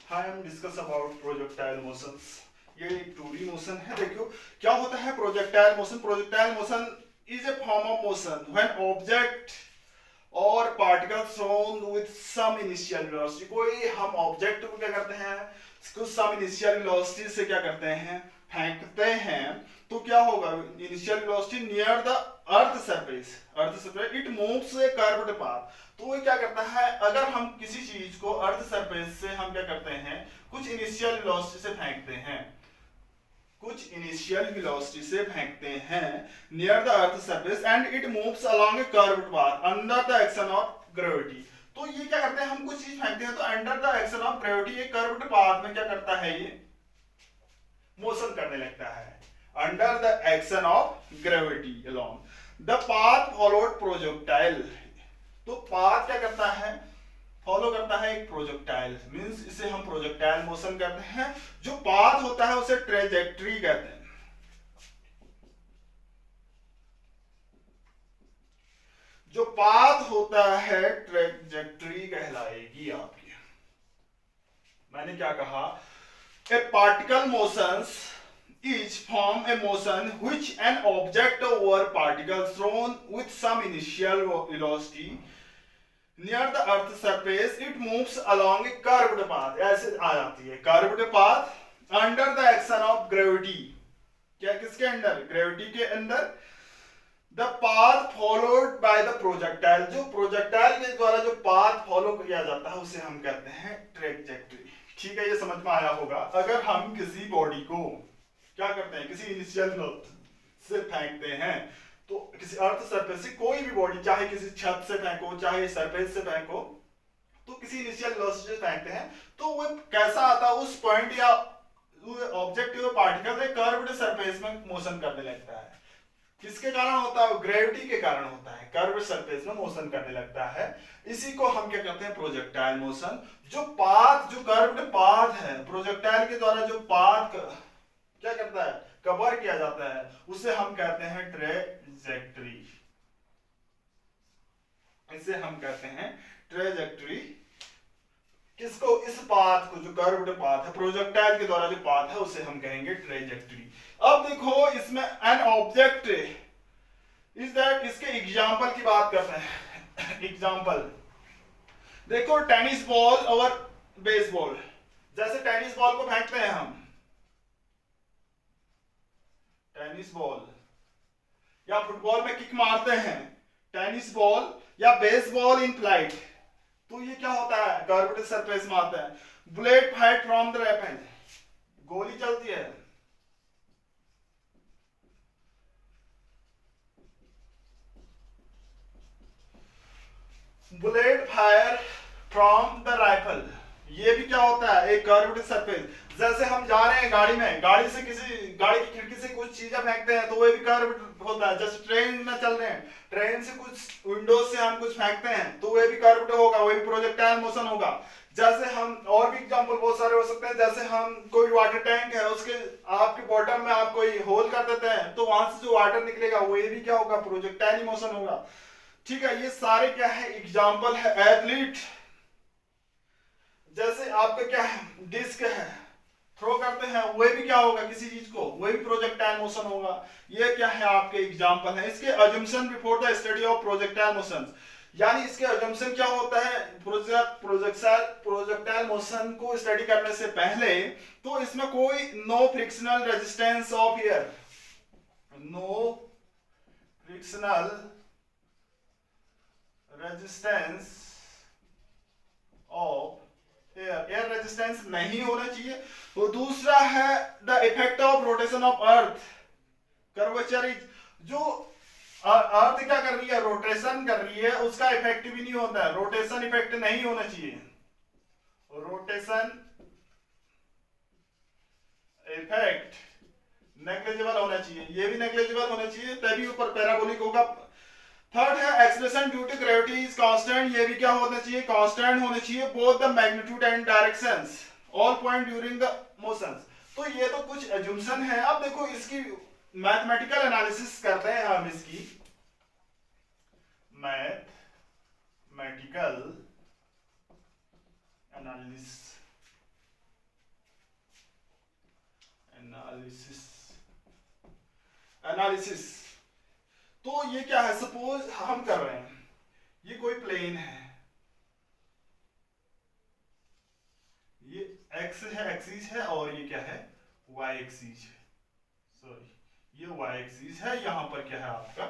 High am discuss about projectile motions. ये एक 2D motion है। देखो क्या होता है projectile motion. Projectile motion is a form of motion when object और particle thrown with some initial velocity. कोई हम ऑब्जेक्ट को क्या करते हैं, कुछ सम इनिशियल वेलोसिटी से क्या करते हैं, फेंकते हैं। तो क्या होगा, initial velocity near the earth surface, it moves A curved path. तो ये क्या करता है, अगर हम किसी चीज को अर्थ सरफेस से हम क्या करते हैं, कुछ इनिशियल वेलोसिटी से फेंकते हैं, कुछ इनिशियल वेलोसिटी से फेंकते हैं near the earth surface and it moves along A curved path under the action of gravity. तो ये क्या करते हैं, हम कुछ चीज फेंकते हैं तो under the action of gravity ये कर्व्ड पाथ में क्या करता है, ये मोशन करने लगता है under the action of gravity along the path followed projectile. तो पाथ क्या करता है, फॉलो करता है एक प्रोजेक्टाइल, मींस इसे हम प्रोजेक्टाइल मोशन कहते हैं। जो पाथ होता है उसे ट्रेजेक्ट्री कहते हैं। जो पाथ होता है ट्रेजेक्ट्री कहलाएगी आपकी। मैंने क्या कहा, ए particle motions is form a motion which an object or particle thrown with some initial velocity near the earth surface it moves along a curved path। ऐसे आ जाती है curved path under the action of gravity। क्या किसके अंदर, gravity के अंदर। the path followed by the projectile, जो projectile के द्वारा जो पाथ फॉलो किया जाता है उसे हम कहते हैं ट्रेजेक्ट्री। ठीक है, ये समझ में आया होगा। अगर हम किसी बॉडी को क्या करते हैं, किसी इनिशियल से फेंकते हैं, तो किसी अर्थ सरफेस से कोई भी बॉडी, चाहे किसी छत से फेंको चाहे सरफेस से फेंको, तो किसी इनिशियल वेलोसिटी से फेंकते हैं तो वो कैसा आता है, उस पॉइंट या ऑब्जेक्ट या पार्टिकल से कर्व्ड सरफेस में मोशन करने लगता है। किसके कारण होता है, ग्रेविटी के कारण होता है, कर्व्ड सरफेस में मोशन करने लगता है। इसी को हम क्या कहते हैं, प्रोजेक्टाइल मोशन। जो पाथ, जो कर्व्ड पाथ है, प्रोजेक्टाइल के द्वारा जो पाथ क्या करता है, कवर किया जाता है, उसे हम कहते हैं ट्रेजेक्ट्री। इसे हम कहते हैं ट्रेजेक्ट्री। किसको, इस पाथ को, जो कर्व्ड पाथ है, प्रोजेक्टाइल के द्वारा जो पाथ है उसे हम कहेंगे ट्रेजेक्ट्री। अब देखो इसमें एन ऑब्जेक्ट इज दैट, इसके एग्जांपल की बात करते हैं। एग्जांपल देखो, टेनिस बॉल और बेसबॉल। जैसे टेनिस बॉल को फेंकते हैं हम, टेनिस बॉल, या फुटबॉल में किक मारते हैं, टेनिस बॉल या बेसबॉल इन फ्लाइट, तो ये क्या होता है, कर्व्ड सरफेस में आता है। Bullet fight from the weapon, गोली चलती है, bullet fire from the rifle, ये भी क्या होता है, एक कर्व्ड सरफेस। जैसे हम जा रहे हैं गाड़ी में, गाड़ी से किसी गाड़ी की खिड़की से कुछ चीजें फेंकते हैं तो वो भी कर्व्ड होता है। जैसे ट्रेन में चल रहे हैं, ट्रेन से कुछ विंडो से हम कुछ फेंकते हैं तो वो भी कर्व्ड होगा, वो भी प्रोजेक्टाइल मोशन होगा। जैसे हम और भी एग्जांपल बहुत सारे हो सकते हैं। जैसे हम कोई वाटर टैंक है, उसके आपके बॉटम में आप कोई होल कर देते हैं तो वहां से जो वाटर निकलेगा वो भी क्या होगा, प्रोजेक्टाइल मोशन होगा। ठीक है, ये सारे क्या है, एग्जांपल है। एथलीट, जैसे आपका क्या है, डिस्क है, थ्रो करते हैं, वो भी क्या होगा, किसी चीज को, वो भी प्रोजेक्टाइल मोशन होगा। ये क्या है, आपके एग्जांपल है। इसके assumption before the study of projectile motions, यानी इसके अजम्पशन क्या होता है, प्रोजेक्टाइल मोशन को स्टडी करने से पहले, तो इसमें कोई no frictional resistance of air, no frictional resistance of air resistance नहीं होना चाहिए। तो दूसरा है the effect of rotation of earth curvature, जो अर्थ क्या कर रही है, रोटेशन कर रही है, उसका इफेक्ट भी नहीं होता है, रोटेशन इफेक्ट नहीं होना चाहिए, रोटेशन इफेक्ट नेग्लिजिबल होना चाहिए, ये भी नेग्लिजिबल होना चाहिए, तभी ऊपर पैराबोलिक होगा। थर्ड है acceleration due to gravity is constant, ये भी क्या होना चाहिए, कांस्टेंट होना चाहिए, both the magnitude and directions all point during the motions. तो ये तो कुछ एजम्पशन है। अब देखो इसकी मैथमेटिकल एनालिसिस करते हैं हम, इसकी मैथमेटिकल एनालिसिस एनालिसिस, एनालिसिस। तो ये क्या है, सपोज हम कर रहे हैं, ये कोई प्लेन है, ये एक्स है, एक्सिस है, और ये क्या है, वाई एक्सिस है, सॉरी ये वाई एक्सिस है, यहां पर क्या है आपका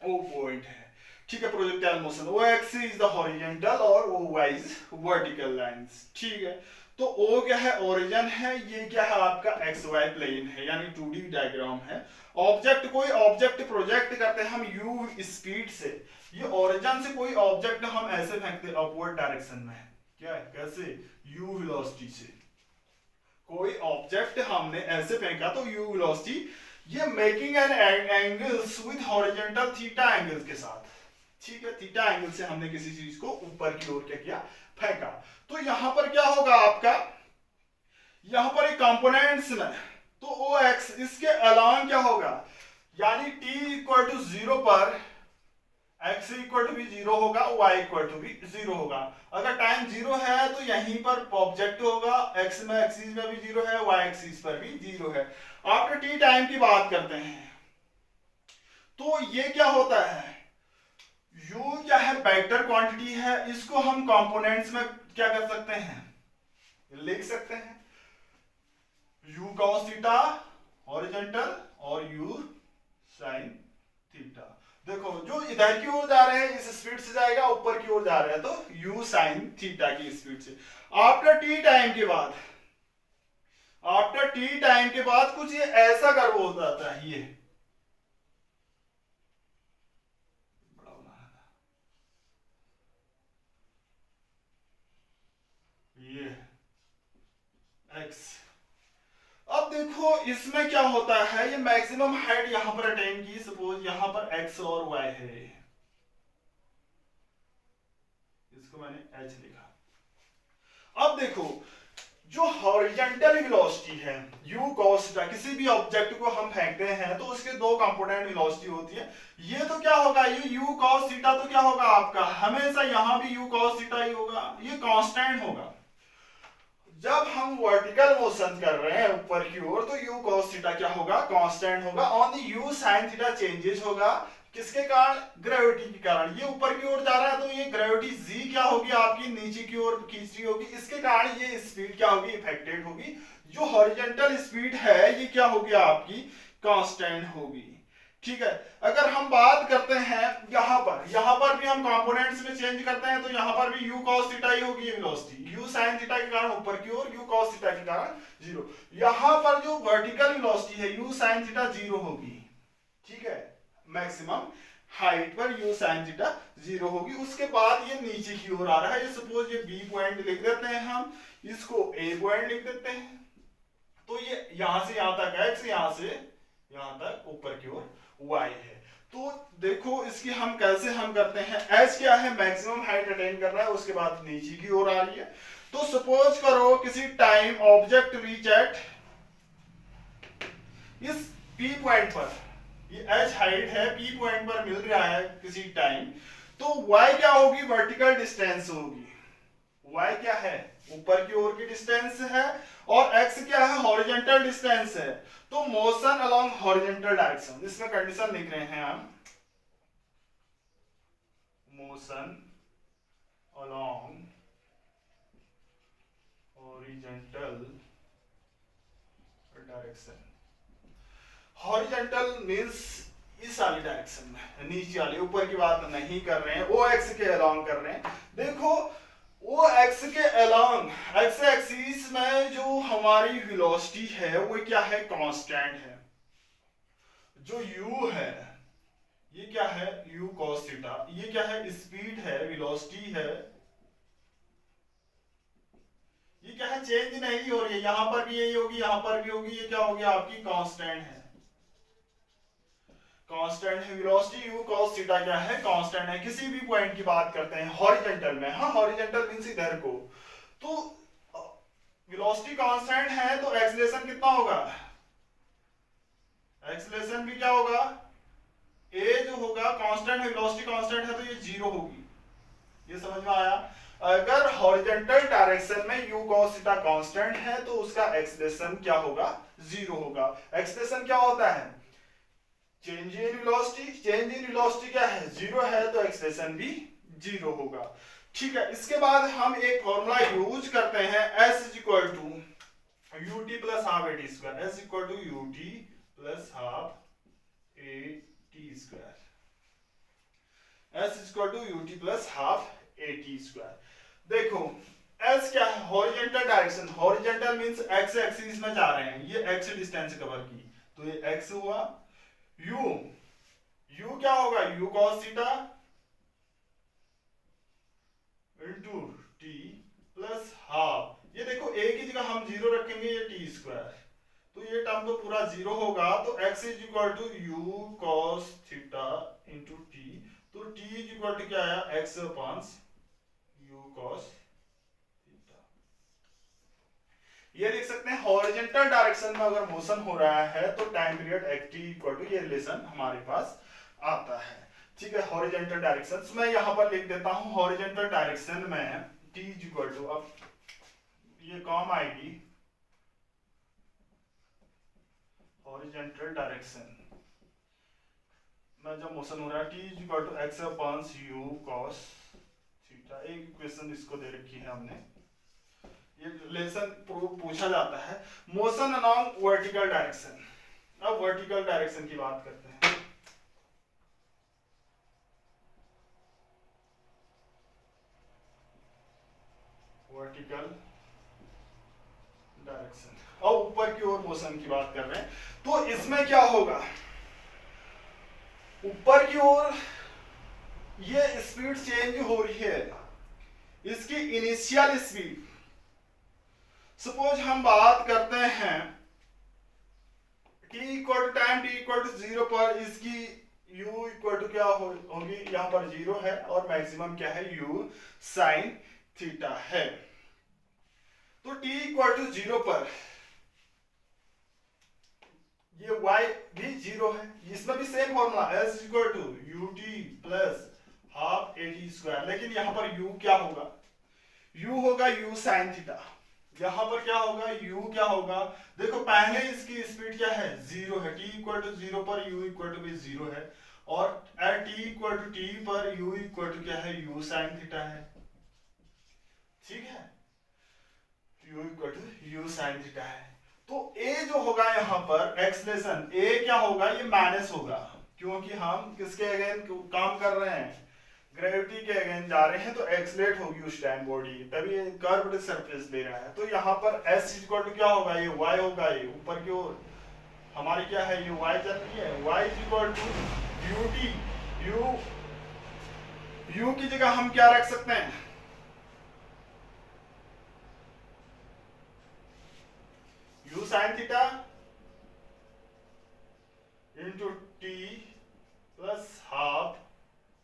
ओ पॉइंट है, ठीक है। Projectile motion, O X is the horizontal और O Y is vertical lines, ठीक है। तो ओ क्या है, ओरिजिन है, ये क्या है आपका एक्स वाई प्लेन है, यानी 2D डायग्राम है। ऑब्जेक्ट, कोई ऑब्जेक्ट प्रोजेक्ट करते हैं हम यू स्पीड से, ये ओरिजिन से कोई ऑब्जेक्ट हम ऐसे फेंकते हैं अपवर्ड डायरेक्शन में, क्या है, कैसे, यू वेलोसिटी से। कोई ऑब्जेक्ट हमने ऐसे फेंका तो यू वेलोसिटी, ये making an angles with horizontal theta angles के साथ, ठीक है। थीटा एंगल से हमने किसी चीज को ऊपर की ओर क्या किया, फेंका। तो यहां पर क्या होगा आपका, यहां पर एक कंपोनेंट्स में, तो ओ एक्स इसके अलांग क्या होगा, यानी t इक्वल टू 0 पर x इक्वल टू भी 0 होगा, y इक्वल टू भी 0 होगा। अगर टाइम 0 है तो यहीं पर ऑब्जेक्ट होगा, x में एक्सिस में भी 0 है, y एक्सिस पर भी 0 है। आफ्टर t टाइम की बात करते हैं, तो ये क्या होता है, u क्या है, वेक्टर क्वांटिटी है, इसको हम कंपोनेंट्स में क्या कर सकते हैं, लिख सकते हैं, u cos थीटा हॉरिजॉन्टल और u sin थीटा। देखो जो इधर की ओर जा रहे हैं इस स्पीड से जाएगा, ऊपर की ओर जा रहे हैं तो u sin थीटा की स्पीड से। आफ्टर t टाइम के बाद, आफ्टर t टाइम के बाद कुछ ये ऐसा कर्व हो जाता है, ये x। अब देखो इसमें क्या होता है, ये मैक्सिमम हाइट यहां पर अटेन की, सपोज यहां पर x और y है, इसको मैंने h लिखा। अब देखो जो हॉरिजॉन्टल वेलोसिटी है u cos थीटा, किसी भी ऑब्जेक्ट को हम फेंकते हैं तो उसके दो कंपोनेंट वेलोसिटी होती है, ये तो क्या होगा, ये u cos थीटा तो क्या होगा आपका, हमेशा यहां भी u cos थीटा ही होगा, ये कांस्टेंट होगा। जब हम वर्टिकल मोशन कर रहे हैं ऊपर की ओर तो u cos थीटा क्या होगा, कांस्टेंट होगा। Only u sin theta changes होगा, किसके कारण, ग्रेविटी के कारण। ये ऊपर की ओर जा रहा है तो ये ग्रेविटी g क्या होगी आपकी, नीचे की ओर खींच रही होगी, इसके कारण ये स्पीड क्या होगी, इफेक्टेड होगी। जो हॉरिजॉन्टल स्पीड है ये क्या होगी आपकी, कांस्टेंट होगी, ठीक है। अगर हम बात करते हैं यहां पर भी हम कंपोनेंट्स में चेंज करते हैं तो यहां पर भी u cos थीटा ही होगी वेलोसिटी, u sin थीटा के कारण ऊपर की ओर, u cos थीटा के कारण 0। यहां पर जो वर्टिकल वेलोसिटी है u sin थीटा 0 होगी, ठीक है। मैक्सिमम हाइट पर u sin थीटा 0 होगी। उसके बाद ये नीचे की ओर आ रहा है, ये सपोज ये b पॉइंट लिख देते हैं हम, इसको a पॉइंट लिख देते हैं, तो ये यहां से यहां तक x, यहां से यहां तक ऊपर की ओर y है। तो देखो इसकी हम कैसे हम करते हैं, h क्या है, मैक्सिमम हाइट अटेन कर रहा है, उसके बाद नीचे की ओर आ रही है। तो सपोज करो किसी टाइम ऑब्जेक्ट रीच एट इस p पॉइंट पर, ये h हाइट है, p पॉइंट पर मिल रहा है किसी टाइम, तो y क्या होगी, वर्टिकल डिस्टेंस होगी। y क्या है, ऊपर की ओर की डिस्टेंस है, और x क्या है, हॉरिजॉन्टल डिस्टेंस है। तो मोशन अलोंग हॉरिजॉन्टल डायरेक्शन, इसमें कंडीशन लिख रहे हैं हम, motion along horizontal direction. Horizontal means इस वाली डायरेक्शन में, नीचे वाली, ऊपर की बात नहीं कर रहे हैं, ओ एक्स के अलोंग कर रहे हैं। देखो ओ एक्स के अलोंग, एक्स एक्सिस में जो हमारी वेलोसिटी है वो क्या है, कांस्टेंट है। जो u है ये क्या है, u cos थीटा, ये क्या है, स्पीड है, वेलोसिटी है, ये क्या है, चेंज नहीं हो रही है, यहां पर भी यही होगी, यहां पर भी होगी, ये क्या होगी आपकी, कांस्टेंट है, कांस्टेंट है। वेलोसिटी u cos थीटा क्या है, कांस्टेंट है। किसी भी पॉइंट की बात करते हैं हॉरिजॉन्टल में, हाँ हॉरिजॉन्टल मींस इधर को, तो वेलोसिटी कांस्टेंट है तो एक्सीलरेशन कितना होगा, एक्सीलरेशन भी क्या होगा, a जो होगा, कांस्टेंट है, वेलोसिटी कांस्टेंट है तो ये 0 होगी, ये समझ में आया। अगर हॉरिजॉन्टल डायरेक्शन में u cos थीटा कांस्टेंट है तो उसका एक्सेलरेशन क्या होगा, जीरो होगा। एक्सेलरेशन क्या होता है, change in velocity, change in velocity क्या है, जीरो है, तो एक्सेलरेशन भी जीरो होगा। ठीक है, इसके बाद हम एक फॉर्मूला यूज करते हैं, s is equal to ut plus half a t square, s equal to ut plus half a t square, s equal to ut plus half a t square. देखो s क्या है, horizontal direction, horizontal means x axis में जा रहे हैं, ये x distance cover की, तो ये x हुआ। u क्या होगा, u cos theta into t plus half, ये देखो a की जगह हम जीरो रखेंगे, ये टी स्क्वायर, तो ये टर्म तो पूरा जीरो होगा, तो x is equal to u cos theta into t, तो t इज इक्वल टू क्या आया, x upon u cos theta. ये लिख सकते हैं हॉरिजॉन्टल डायरेक्शन में अगर मोशन हो रहा है तो time period xt equal to, ये रिलेशन हमारे पास आता है। ठीक है, हॉरिजॉन्टल डायरेक्शन मैं यहां पर लिख देता हूं, हॉरिजॉन्टल डायरेक्शन में t इज इक्वल टू, अब ये कॉम आएगी, हॉरिजॉन्टल डायरेक्शन में जब मोशन हो रहा है t is equal to x upon u cos theta. एक इक्वेशन इसको दे रखी है हमने, ये रिलेशन पूछा जाता है, मोशन अलोंग वर्टिकल डायरेक्शन। अब वर्टिकल डायरेक्शन की बात करते हैं, वर्टिकल डायरेक्शन और ऊपर की ओर मोशन की बात कर रहे हैं, तो इसमें क्या होगा, ऊपर की ओर ये स्पीड चेंज हो रही है, इसकी इनिशियल स्पीड, सपोज हम बात करते हैं t equal to time t equal to zero पर इसकी u इक्वल टू क्या होगी, यहां पर जीरो है और मैक्सिमम क्या है, u साइन थीटा है, तो t इक्वल टू जीरो पर ये y भी जीरो है, इसमें भी same formula s equal to ut plus half a t square, लेकिन यहां पर u क्या होगा, u होगा u साइन थीटा, यहां पर क्या होगा, u क्या होगा, देखो पहले इसकी स्पीड क्या है, जीरो है, t इक्वल टू जीरो पर u इक्वल टू भी जीरो है, और at t equal to t पर u इक्वल टू क्या है, u साइन थीटा है। ठीक है, u equal to u sine theta है, तो a जो होगा यहाँ पर एक्सलेशन a क्या होगा, ये माइनस होगा, क्योंकि हम किसके अगेंस्ट काम कर रहे हैं, ग्रेविटी के अगेंस्ट जा रहे हैं, तो एक्सलेट होगी उस टाइम बॉडी, तभी ये कर्व्ड सरफेस ले रहा है, तो यहाँ पर s इक्वल टू क्या होगा, ये y होगा, ये ऊपर की ओर हमारी क्या है, ये y चल रही है, y is equal to ut, u की जगह हम क्या रख सकते हैं, u sine theta into t plus half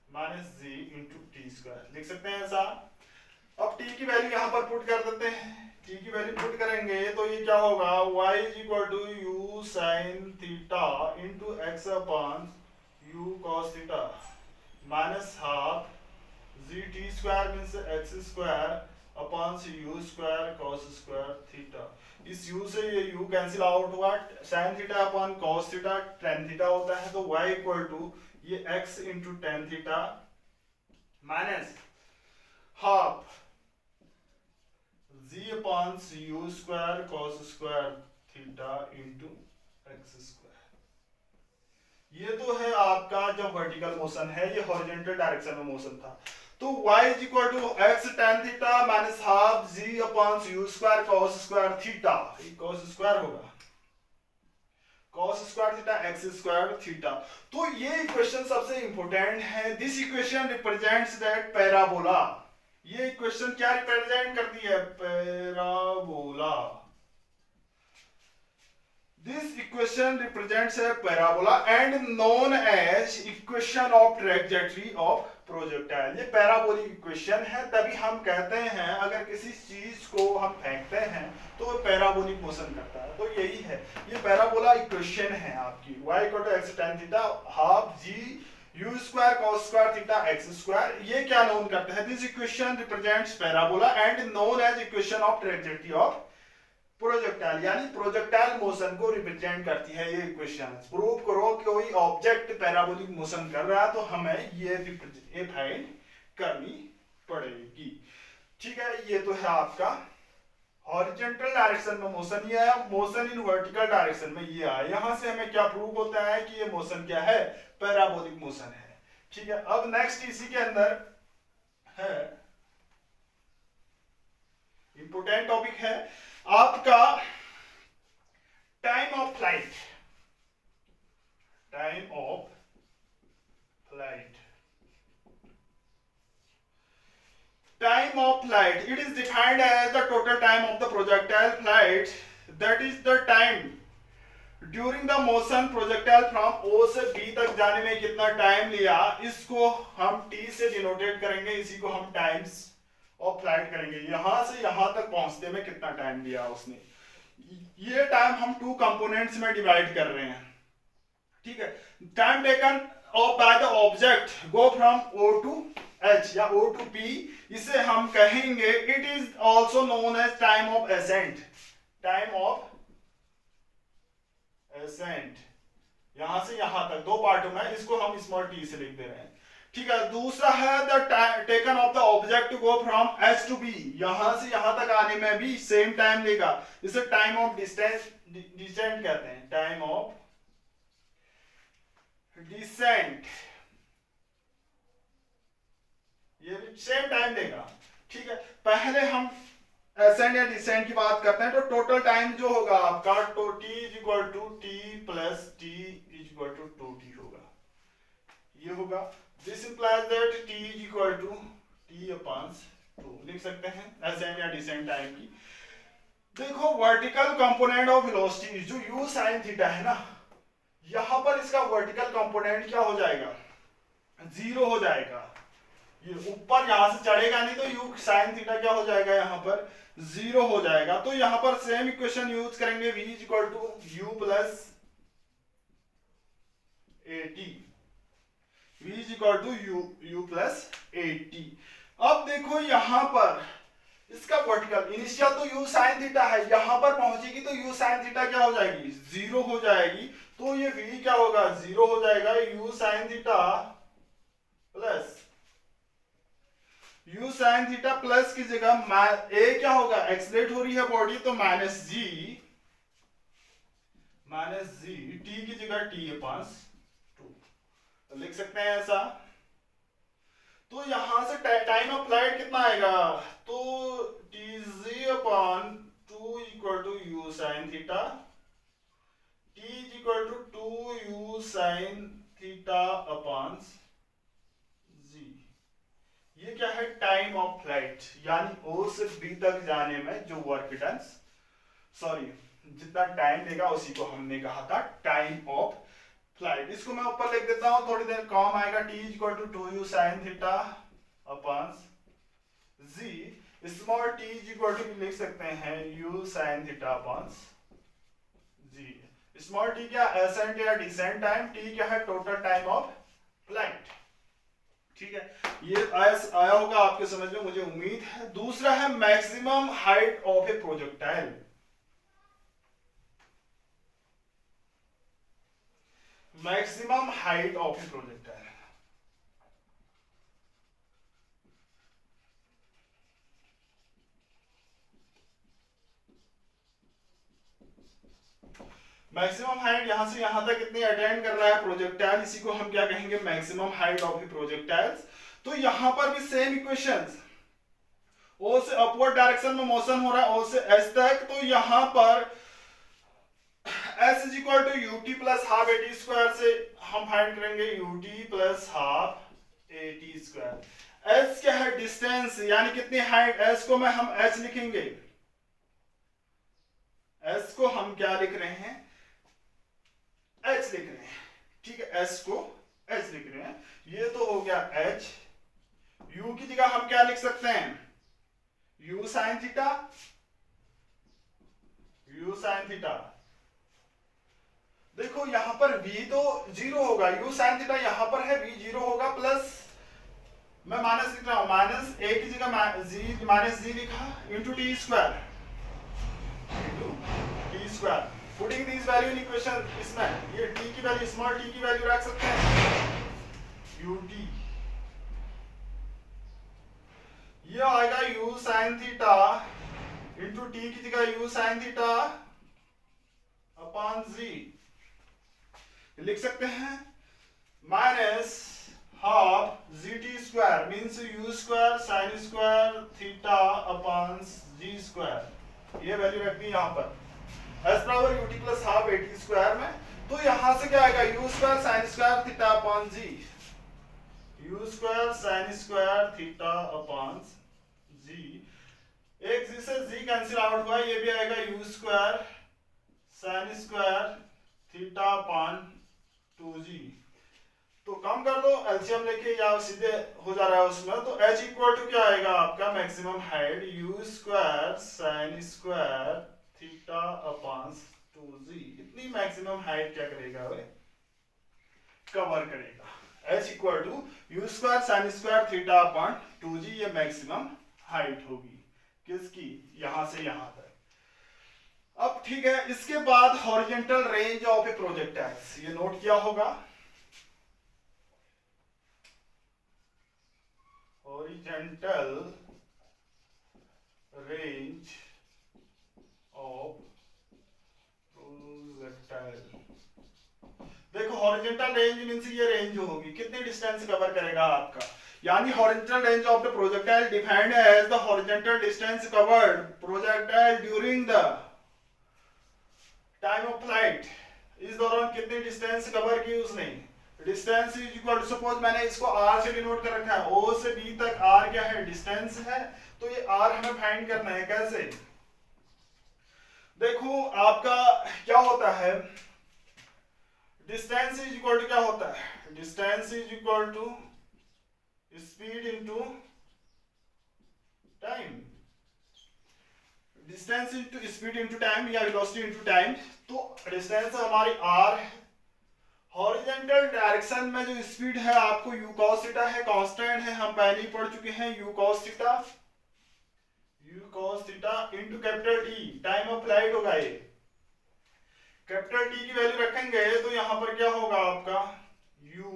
minus g into t square, लिख सकते हैं ऐसा। अब t की वैल्यू यहां पर पुट कर देते हैं, t की वैल्यू पुट करेंगे तो ये क्या होगा, y is equal to u sine theta into x upon u cos theta minus half g t square means x square upon u square cos square theta. इस u से ये u cancel out हुआ, sin theta upon cos theta tan theta होता है, तो y equal to ये x into tan theta minus half g upon u square cos square theta into x square. ये तो है आपका जो वर्टिकल मोशन है, ये हॉरिजॉन्टल डायरेक्शन में मोशन था, तो y is equal to x tan theta minus half g upon u square cos square theta, ये cos स्क्वायर होगा, cos square theta x square theta. तो ये इक्वेशन सबसे इंपॉर्टेंट है, this equation represents that parabola, ये equation क्या represent करती है, parabola, this equation represents a parabola and known as equation of trajectory of projectile। ये पैराबोलिक इक्वेशन है, तभी हम कहते हैं अगर किसी चीज को हम फेंकते हैं तो वो पैराबोलिक मोशन करता है, तो यही है, ये पैराबोला इक्वेशन है आपकी, y equal to x tan theta half g u square cos square theta x square, ये क्या नोन करते हैं? This equation represents parabola and known as equation of trajectory of projectile, यानी प्रोजेक्टाइल मोशन को represent करती है ये equation. Prove करो कि कोई ऑब्जेक्ट पैराबोलिक मोशन कर रहा है तो हमें ये फाइंड करनी पड़ेगी। ठीक है, ये तो है आपका हॉरिजॉन्टल डायरेक्शन में मोशन, ये आया। मोशन इन वर्टिकल डायरेक्शन में ये आया। यहां से हमें क्या प्रूव होता है कि ये मोशन क्या है? पैराबोलिक मोशन है। ठीक है, अब नेक्स्ट इसी के अंदर है इंपोर्टेंट टॉपिक है आपका time of flight. Time of flight, time of flight, it is defined as the total time of the projectile flight, that is the time during the motion projectile from O से B तक जाने में कितना time लिया, इसको हम T से denotate करेंगे, इसी को हम टाइम्स ऑफ फ्लाइट करेंगे। यहां से यहां तक पहुंचते में कितना टाइम लिया उसने, ये टाइम हम टू कंपोनेंट्स में डिवाइड कर रहे हैं। ठीक है, time taken by the object go from O to H या O टू P, इसे हम कहेंगे it is also known as time of ascent. Time of ascent, यहां से यहां तक दो पार्टों में, इसको हम स्मॉल t से लिख दे रहे हैं। ठीक है, दूसरा है the taken of the object to go from H to B, यहां से यहां तक आने में भी सेम टाइम लेगा, इसे टाइम ऑफ डिस्टेंस डिसेंट कहते हैं। टाइम ऑफ डिसेंट, ये भी सेम टाइम देगा। ठीक है, पहले हम एसेंट या डिसेंट की बात करते हैं तो टोटल टाइम जो होगा आपका t is equal to t plus t is equal to 2t होगा, ये होगा। This implies that t is equal to t upon 2 लिख सकते हैं एसेंट या डिसेंट टाइम की। देखो वर्टिकल कंपोनेंट ऑफ वेलोसिटी जो u sin थीटा है ना, यहां पर इसका वर्टिकल कंपोनेंट क्या हो जाएगा? 0 हो जाएगा। ये ऊपर यहां से चढ़ेगा नहीं तो u sin थीटा क्या हो जाएगा? यहाँ पर 0 हो जाएगा। तो यहां पर सेम इक्वेशन यूज करेंगे, v is equal to u plus at, v is equal to u plus at। अब देखो यहां पर इसका वर्टिकल इनिशियल तो u sin थीटा है, यहां पर पहुंचेगी तो u sin थीटा क्या हो जाएगी? 0 हो जाएगी। तो ये v क्या होगा? 0 हो जाएगा। u sin theta plus u sin theta plus की जगह a क्या होगा? एक्सलेट हो रही है बॉडी तो माइनस जी t की जगह t अपॉन 2 तो लिख सकते हैं ऐसा। तो यहां से टाइम ऑफ फ्लाइट कितना आएगा? तो tz upon 2 equal to u sin theta, t is equal to 2u sin theta upon z। ये क्या है? टाइम ऑफ फ्लाइट, यानी O से B तक जाने में जो वर्क डन, सॉरी जितना टाइम देगा उसी को हमने कहा था टाइम ऑफ फ्लाइट। इसको मैं ऊपर लिख देता हूं, थोड़ी देर काम आएगा। t is equal to 2u sin theta upon z, small t is equal to लिख सकते हैं u sin theta upon z। Small t क्या? एसेंट या डिसेंट टाइम, t क्या है? Total time of flight. ठीक है, ये आया होगा आपके समझ में, मुझे उम्मीद है। दूसरा है maximum height of A projectile. Maximum height of A projectile, maximum height यहां से यहां तक कितनी अटेंड कर रहा है प्रोजेक्टाइल, इसी को हम क्या कहेंगे? Maximum height of a projectiles. तो यहां पर भी सेम इक्वेशंस, O से अपवर्ड डायरेक्शन में मोशन हो रहा है O से S तक, तो यहां पर S is equal to ut plus half at square से हम फाइंड करेंगे ut plus half at square. S क्या है? डिस्टेंस, यानी कितनी हाइट। S को मैं हम h लिखेंगे, S को हम क्या लिख रहे हैं? h लिख रहे हैं। ठीक है, S को h लिख रहे हैं। ये तो हो गया h। u की जगह हम क्या लिख सकते हैं? u sin theta, u sin theta. देखो यहाँ पर v तो 0 होगा, u sin थीटा यहाँ पर है, v 0 होगा, प्लस मैं माइनस लिख रहा हूँ, माइनस a की जगह जी माइनस जी लिखा into t square, putting this value in equation, इसमें ये t की वैल्यू, स्मॉल t की वैल्यू रख सकते हैं ut, ये आएगा u sin theta into t की जगह u sin theta upon z, लिख सकते हैं minus half g t square means u स्क्वायर sine square theta upon g square, ये वैल्यू रख दी यहाँ पर एस बराबर u t plus half a t square में। तो यहां से क्या आएगा, you square sine square theta upon ji, you square sine square theta upon जी, एक जी से जी कैंसिल आउट हुआ, ये भी आएगा you square sine square theta upon 2g। तो कम कर दो एलसीएम लेके या सीधे हो जा रहा है उसमें, तो h इक्वल टू क्या आएगा आपका maximum height u square sine square theta upon 2g, इतनी मैक्सिमम हाइट क्या करेगा वे, कवर करेगा। h equal to u square sine square theta upon 2g, ये मैक्सिमम हाइट होगी किसकी, यहां से यहां तक। अब ठीक है, इसके बाद horizontal range of a projectiles, ये नोट किया होगा, हॉरिजॉन्टल रेंज ऑफ प्रोजेक्टाइल। देखो हॉरिजॉन्टल रेंज मींस ये रेंज जो होगी कितनी डिस्टेंस कवर करेगा आपका, यानी horizontal range of the projectile defined as the horizontal distance covered projectile during the time of flight, इस दौरान कितनी डिस्टेंस कवर की उसने, distance is equal to, suppose मैंने इसको r से डिनोट कर रखा है, o से b तक r क्या है, डिस्टेंस है, तो ये r हमें फाइंड करना है कैसे। देखो आपका क्या होता है, डिस्टेंस इज इक्वल टू क्या होता है, distance is equal to speed into time, distance into speed into time या वेलोसिटी इनटू टाइम। तो डिस्टेंस हमारी r है, हॉरिजॉन्टल डायरेक्शन में जो स्पीड है आपको u cos थीटा है, कांस्टेंट है, हम पहले ही पढ़ चुके हैं, u cos theta into capital T, time of flight होगा ये, कैपिटल T की वैल्यू रखेंगे तो यहां पर क्या होगा आपका u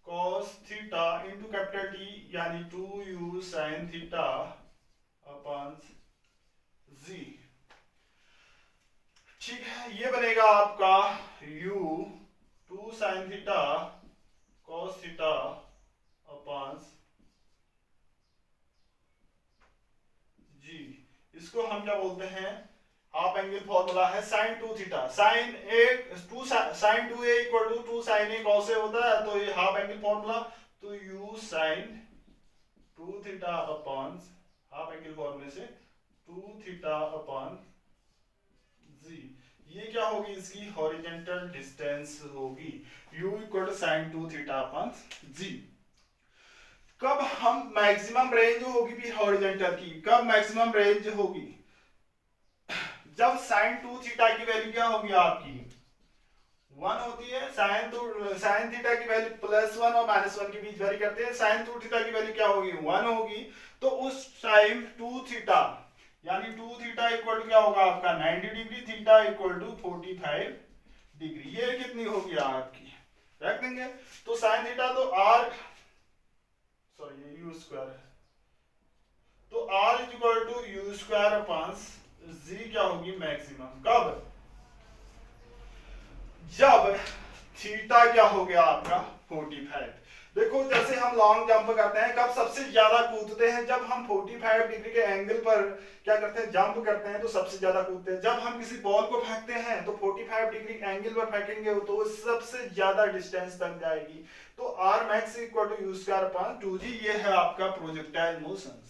cos theta into capital T यानी 2u sin theta upon z, ठीक है, ये बनेगा आपका u 2 sin theta cos theta upon g, इसको हम क्या बोलते हैं, हाफ एंगल फॉर्मूला है sin 2 theta, sin a 2 sin 2a इक्वल टू 2 sin a cos a होता है, तो ये हाफ एंगल फॉर्मूला, तो u sin 2 theta upon half angle फॉर्मूले से 2 थीटा अपॉन जी, ये क्या होगी इसकी हॉरिजॉन्टल डिस्टेंस होगी, u equal to sin 2 theta upon g. कब हम मैक्सिमम रेंज होगी भी हॉरिजॉन्टल की, कब मैक्सिमम रेंज होगी, जब sin 2 थीटा की वैल्यू क्या होगी आपकी 1 होती है, sin थीटा की वैल्यू +1 और -1 के बीच वेरी करते हैं, sin 2 थीटा की वैल्यू क्या होगी 1 होगी, तो उस टाइम 2 थीटा यानी 2 थीटा इक्वल टू क्या होगा आपका 90 degree, theta equal to 45 degree, ये कितनी होगी आपकी, रख देंगे, तो sin थीटा तो r सॉरी ये u स्क्वायर है, तो r is equal to u square upon z क्या होगी मैक्सिमम, कब, जब थीटा क्या हो गया आपका 45। देखो जैसे हम लॉन्ग जंप करते हैं कब सबसे ज्यादा कूदते हैं, जब हम 45 डिग्री के एंगल पर क्या करते हैं जंप करते हैं तो सबसे ज्यादा कूदते हैं, जब हम किसी बॉल को फेंकते हैं तो 45 डिग्री एंगल पर फेंकेंगे तो वो सबसे ज्यादा डिस्टेंस तक जाएगी, तो r max equal to u square upon 2g, ये है आपका प्रोजेक्टाइल मोशन।